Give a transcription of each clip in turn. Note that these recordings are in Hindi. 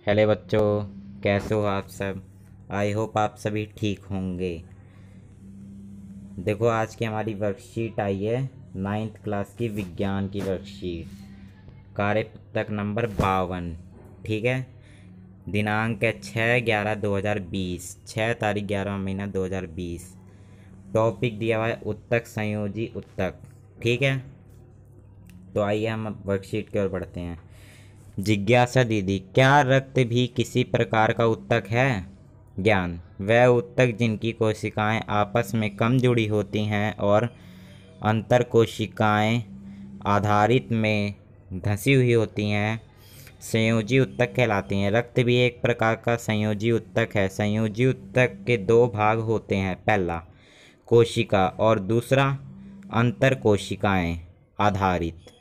हेलो बच्चों, कैसे हो आप सब। आई होप आप सभी ठीक होंगे। देखो, आज की हमारी वर्कशीट आई है 9th क्लास की विज्ञान की वर्कशीट, कार्य पुस्तक नंबर 52। ठीक है। दिनांक है 6/11/2020, 6 तारीख 11वां महीना 2020। टॉपिक दिया हुआ है उत्तक संयोजी उत्तक। ठीक है। तो आइए हम अब वर्कशीट की ओर बढ़ते हैं। जिज्ञासा दीदी, क्या रक्त भी किसी प्रकार का उत्तक है? ज्ञान, वह उत्तक जिनकी कोशिकाएं आपस में कम जुड़ी होती हैं और अंतर कोशिकाएं आधारित में धंसी हुई होती हैं, संयोजी उत्तक कहलाती हैं। रक्त भी एक प्रकार का संयोजी उत्तक है। संयोजी उत्तक के दो भाग होते हैं, पहला कोशिका और दूसरा अंतर कोशिकाएं आधारित।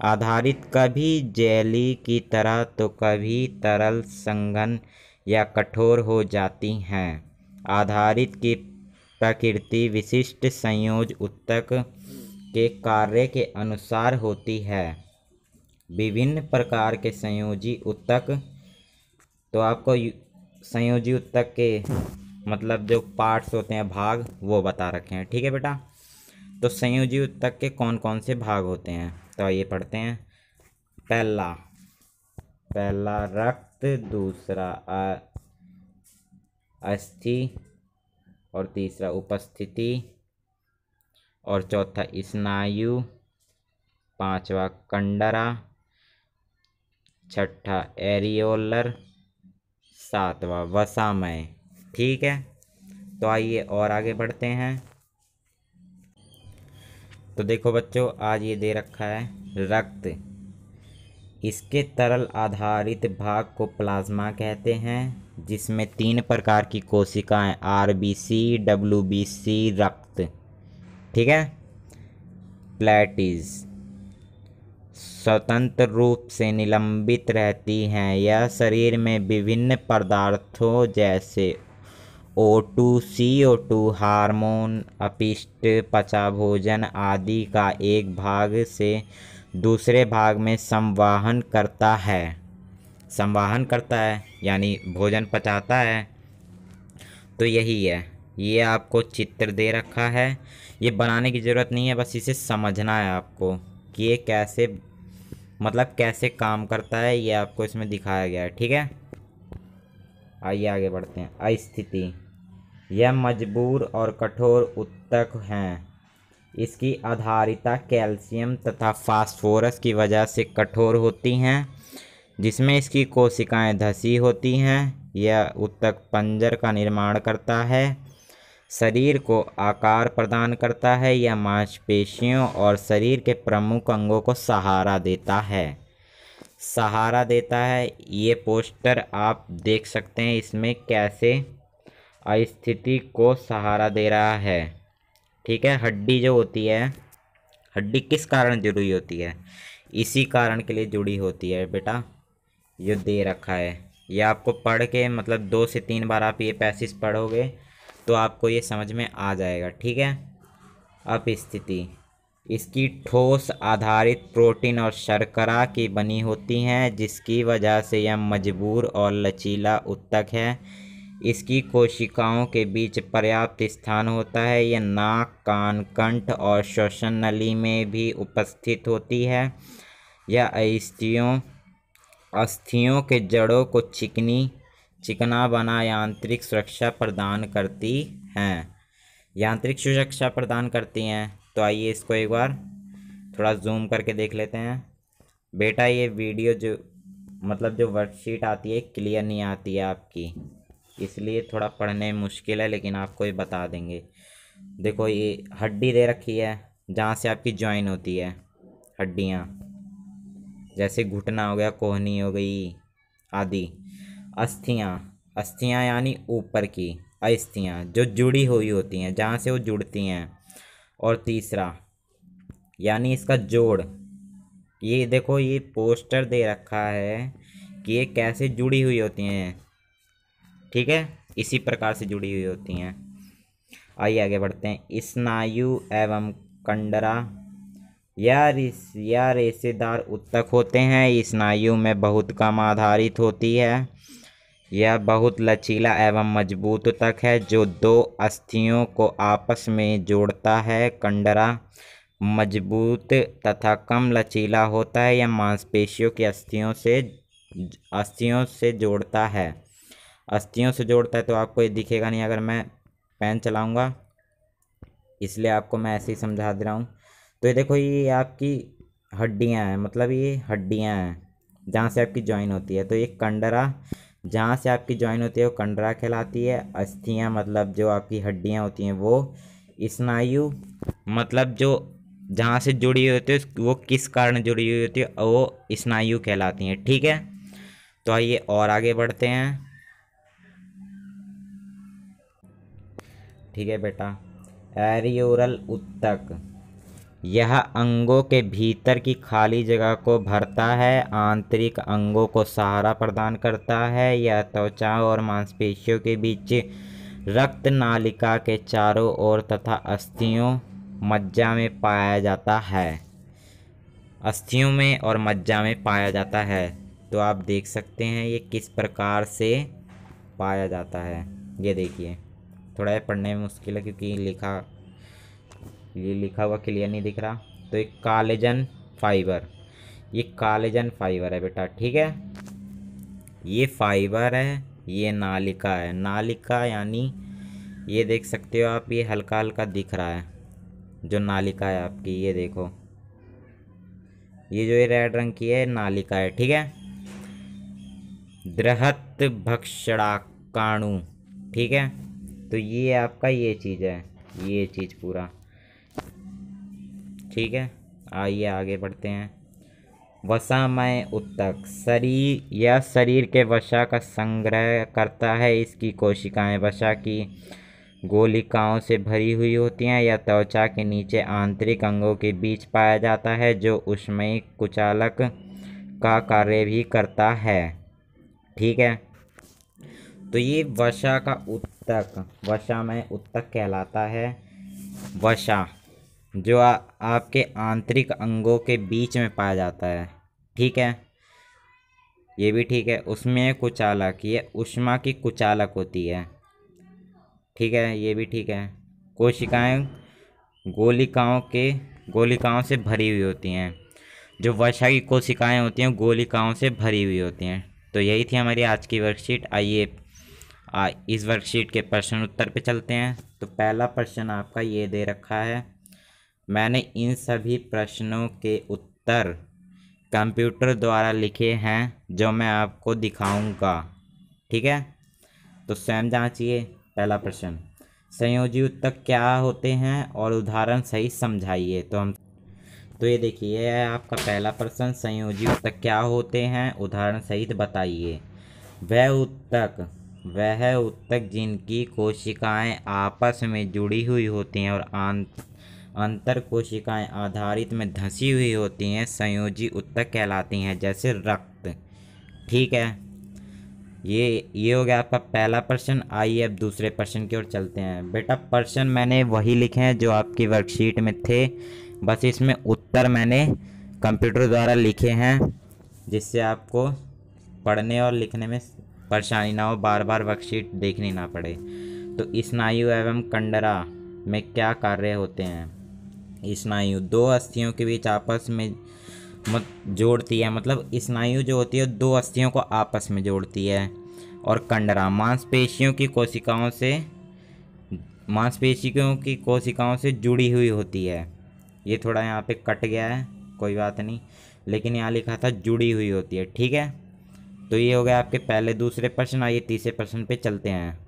आधारित कभी जेली की तरह तो कभी तरल संघन या कठोर हो जाती हैं। आधारित की प्रकृति विशिष्ट संयोज उत्तक के कार्य के अनुसार होती है। विभिन्न प्रकार के संयोजी उत्तक, तो आपको संयोजी उत्तक के मतलब जो पार्ट्स होते हैं, भाग, वो बता रखे हैं। ठीक है बेटा। तो संयोजी उत्तक के कौन कौन से भाग होते हैं, तो आइए पढ़ते हैं। पहला रक्त, दूसरा अस्थि, और तीसरा उपस्थिति, और चौथा स्नायु, पांचवा कंडरा, छठा एरियोलर, सातवां वसामय। ठीक है। तो आइए और आगे बढ़ते हैं। तो देखो बच्चों, आज ये दे रखा है रक्त। इसके तरल आधारित भाग को प्लाज्मा कहते हैं, जिसमें 3 प्रकार की कोशिकाएं आरबीसी, डब्ल्यूबीसी, रक्त, ठीक है, प्लेटीज, स्वतंत्र रूप से निलंबित रहती हैं। यह शरीर में विभिन्न पदार्थों जैसे O2, CO2, हार्मोन, अपशिष्ट, पचा भोजन आदि का एक भाग से दूसरे भाग में संवाहन करता है। संवाहन करता है यानी भोजन पचाता है। तो यही है, ये आपको चित्र दे रखा है। ये बनाने की ज़रूरत नहीं है, बस इसे समझना है आपको कि ये कैसे मतलब कैसे काम करता है, ये आपको इसमें दिखाया गया है। ठीक है। आइए आगे बढ़ते हैं। अस्थिति, यह मजबूर और कठोर उत्तक हैं। इसकी आधारिता कैल्शियम तथा फास्फोरस की वजह से कठोर होती हैं, जिसमें इसकी कोशिकाएं धसी होती हैं। यह उत्तक पंजर का निर्माण करता है, शरीर को आकार प्रदान करता है। यह मांसपेशियों और शरीर के प्रमुख अंगों को सहारा देता है। सहारा देता है, ये पोस्टर आप देख सकते हैं, इसमें कैसे अस्थिति को सहारा दे रहा है। ठीक है। हड्डी जो होती है, हड्डी किस कारण जुड़ी होती है? इसी कारण के लिए जुड़ी होती है बेटा, ये दे रखा है। ये आपको पढ़ के मतलब 2 से 3 बार आप ये पैसेज पढ़ोगे तो आपको ये समझ में आ जाएगा। ठीक है। अपस्थिति, इसकी ठोस आधारित प्रोटीन और शर्करा की बनी होती हैं, जिसकी वजह से यह मजबूर और लचीला उत्तक है। इसकी कोशिकाओं के बीच पर्याप्त स्थान होता है। यह नाक, कान, कंठ और श्वसन नली में भी उपस्थित होती है। यह अस्थियों के जड़ों को चिकना बना यांत्रिक सुरक्षा प्रदान करती हैं। यांत्रिक सुरक्षा प्रदान करती हैं। तो आइए इसको एक बार थोड़ा जूम करके देख लेते हैं। बेटा, ये वीडियो जो मतलब जो वर्कशीट आती है क्लियर नहीं आती है आपकी, इसलिए थोड़ा पढ़ने में मुश्किल है, लेकिन आपको ये बता देंगे। देखो, ये हड्डी दे रखी है जहाँ से आपकी ज्वाइन होती है हड्डियाँ, जैसे घुटना हो गया, कोहनी हो गई आदि। अस्थियाँ यानी ऊपर की अस्थियाँ जो जुड़ी हुई होती हैं, जहाँ से वो जुड़ती हैं। और तीसरा यानी इसका जोड़। ये देखो, ये पोस्टर दे रखा है कि ये कैसे जुड़ी हुई होती हैं। ठीक है, इसी प्रकार से जुड़ी हुई होती हैं। आइए आगे बढ़ते हैं। स्नायु एवं कंडरा, या रेशेदार उत्तक होते हैं। स्नायु में बहुत कम आधारित होती है। यह बहुत लचीला एवं मजबूत ऊतक है जो दो अस्थियों को आपस में जोड़ता है। कंडरा मजबूत तथा कम लचीला होता है। यह मांसपेशियों की अस्थियों से जोड़ता है। अस्थियों से जोड़ता है तो आपको ये दिखेगा नहीं अगर मैं पेन चलाऊंगा, इसलिए आपको मैं ऐसे ही समझा दे रहा हूँ। तो ये देखो, ये आपकी हड्डियाँ हैं, मतलब ये हड्डियाँ हैं जहाँ से आपकी जॉइन होती है। तो ये कंडरा जहाँ से आपकी जॉइन होती है वो कंडरा कहलाती है। अस्थियाँ मतलब जो आपकी हड्डियाँ होती हैं वो स्नायु, मतलब जो जहाँ से जुड़ी हुई होती है वो किस कारण जुड़ी हुई होती है वो स्नायु कहलाती हैं। ठीक है, तो आइए और आगे बढ़ते हैं। ठीक है बेटा, एरियोरल ऊतक यह अंगों के भीतर की खाली जगह को भरता है, आंतरिक अंगों को सहारा प्रदान करता है। यह त्वचा और मांसपेशियों के बीच रक्त नालिका के चारों ओर तथा अस्थियों मज्जा में पाया जाता है। अस्थियों में और मज्जा में पाया जाता है। तो आप देख सकते हैं ये किस प्रकार से पाया जाता है। ये देखिए, थोड़ा ये पढ़ने में मुश्किल है क्योंकि ये लिखा हुआ क्लियर नहीं दिख रहा। तो एक कालेजन फाइबर, ये कालेजन फाइबर है बेटा। ठीक है, ये फाइबर है, ये नालिका है। नालिका यानी ये देख सकते हो आप, ये हल्का हल्का दिख रहा है जो नालिका है आपकी। ये देखो, ये जो ये रेड रंग की है नालिका है। ठीक है, दृहत भक्षणाकाणु। ठीक है, तो ये आपका ये चीज़ है, ये चीज़ पूरा। ठीक है, आइए आगे बढ़ते हैं। वसामय ऊतक यह शरीर के वसा का संग्रह करता है। इसकी कोशिकाएं वसा की गोलिकाओं से भरी हुई होती हैं। यह त्वचा के नीचे आंतरिक अंगों के बीच पाया जाता है जो ऊष्मीय कुचालक का कार्य भी करता है। ठीक है, तो ये वसा का ऊतक वसामय ऊतक कहलाता है। वसा जो आपके आंतरिक अंगों के बीच में पाया जाता है। ठीक है, ये भी ठीक है। उसमें कुचालक, ये ऊष्मा की कुचालक होती है। ठीक है, ये भी ठीक है। कोशिकाएं गोलिकाओं से भरी हुई होती हैं। जो वसा की कोशिकाएं होती हैं गोलिकाओं से भरी हुई होती हैं। तो यही थी हमारी आज की वर्कशीट। आइए इस वर्कशीट के प्रश्न उत्तर पे चलते हैं। तो पहला प्रश्न आपका ये दे रखा है। मैंने इन सभी प्रश्नों के उत्तर कंप्यूटर द्वारा लिखे हैं जो मैं आपको दिखाऊंगा। ठीक है, तो स्वयं जांचिए। पहला प्रश्न, संयोजी ऊतक क्या होते हैं और उदाहरण सहित समझाइए। तो ये देखिए, यह है आपका पहला प्रश्न, संयोजी ऊतक क्या होते हैं, उदाहरण सहित बताइए। वह ऊतक जिनकी कोशिकाएं आपस में जुड़ी हुई होती हैं और अंतर कोशिकाएं आधारित में धंसी हुई होती हैं संयोजी ऊतक कहलाती हैं, जैसे रक्त। ठीक है, ये हो गया आपका पहला प्रश्न। आइए अब दूसरे प्रश्न की ओर चलते हैं। बेटा, प्रश्न मैंने वही लिखे हैं जो आपकी वर्कशीट में थे, बस इसमें उत्तर मैंने कंप्यूटर द्वारा लिखे हैं जिससे आपको पढ़ने और लिखने में परेशानी ना हो, बार बार वर्कशीट देखनी ना पड़े। तो स्नायु एवं कंडरा में क्या कार्य होते हैं। स्नायु दो अस्थियों के बीच आपस में जोड़ती है, मतलब स्नायु जो होती है दो अस्थियों को आपस में जोड़ती है। और कंडरा मांसपेशियों की कोशिकाओं से जुड़ी हुई होती है। ये थोड़ा यहाँ पे कट गया है, कोई बात नहीं, लेकिन यहाँ लिखा था जुड़ी हुई होती है। ठीक है, तो ये हो गया आपके पहले दूसरे प्रश्न। आइए तीसरे प्रश्न पे चलते हैं।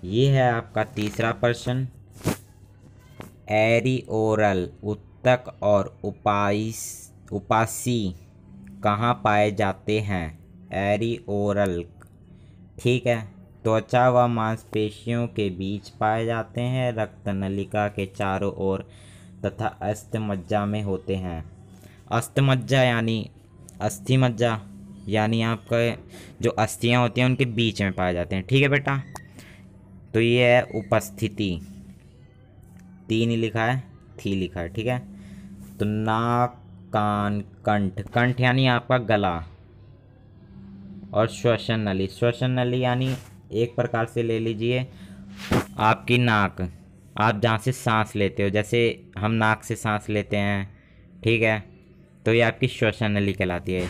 ये है आपका तीसरा प्रश्न, एरिओरल ऊतक और उपासी कहाँ पाए जाते हैं। एरिओरल, ठीक है, त्वचा व मांसपेशियों के बीच पाए जाते हैं, रक्त नलिका के चारों ओर तथा अस्थिमज्जा में होते हैं। अस्थि मज्जा यानी आपका जो अस्थियां होती हैं उनके बीच में पाए जाते हैं। ठीक है बेटा, तो ये है उपस्थिति, तीन ही लिखा है, थी लिखा है। ठीक है, तो नाक कान कंठ, कंठ यानी आपका गला, और श्वसन नली। श्वसन नली यानी एक प्रकार से ले लीजिए आपकी नाक, आप जहाँ से सांस लेते हो, जैसे हम नाक से सांस लेते हैं, ठीक है, तो ये आपकी श्वसन नली कहलाती है।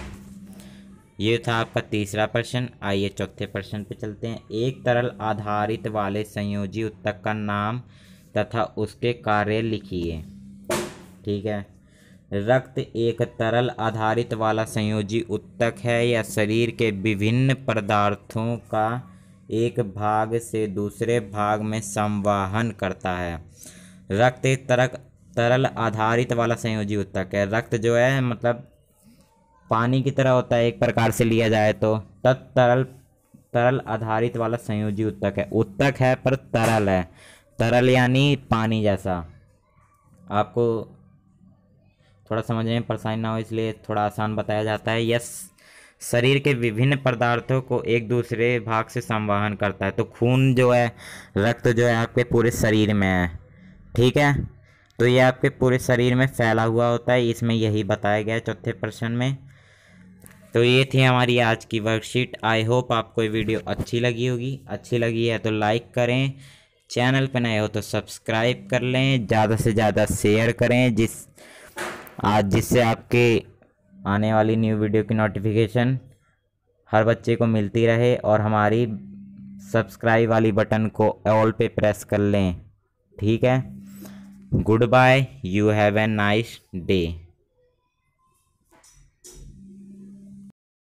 ये था आपका तीसरा प्रश्न। आइए चौथे प्रश्न पे चलते हैं। एक तरल आधारित वाले संयोजी उत्तक का नाम तथा उसके कार्य लिखिए। ठीक है, रक्त एक तरल आधारित वाला संयोजी उत्तक है या शरीर के विभिन्न पदार्थों का एक भाग से दूसरे भाग में संवाहन करता है। रक्त एक तरल आधारित वाला संयोजी उत्तक है। रक्त जो है मतलब पानी की तरह होता है एक प्रकार से लिया जाए तो, तब तरल आधारित वाला संयोजी उत्तक है। उत्तक है पर तरल है, तरल यानी पानी जैसा। आपको थोड़ा समझने में परेशानी ना हो इसलिए थोड़ा आसान बताया जाता है। यस, शरीर के विभिन्न पदार्थों को एक दूसरे भाग से संवाहन करता है। तो खून जो है, रक्त जो है आपके पूरे शरीर में है, ठीक है, तो ये आपके पूरे शरीर में फैला हुआ होता है। इसमें यही बताया गया है चौथे प्रश्न में। तो ये थी हमारी आज की वर्कशीट। आई होप आपको ये वीडियो अच्छी लगी होगी। अच्छी लगी है तो लाइक करें, चैनल पर नए हो तो सब्सक्राइब कर लें, ज़्यादा से ज़्यादा शेयर करें जिससे आपके आने वाली न्यू वीडियो की नोटिफिकेशन हर बच्चे को मिलती रहे। और हमारी सब्सक्राइब वाली बटन को ऑल पे प्रेस कर लें। ठीक है, good bye, you have a nice day.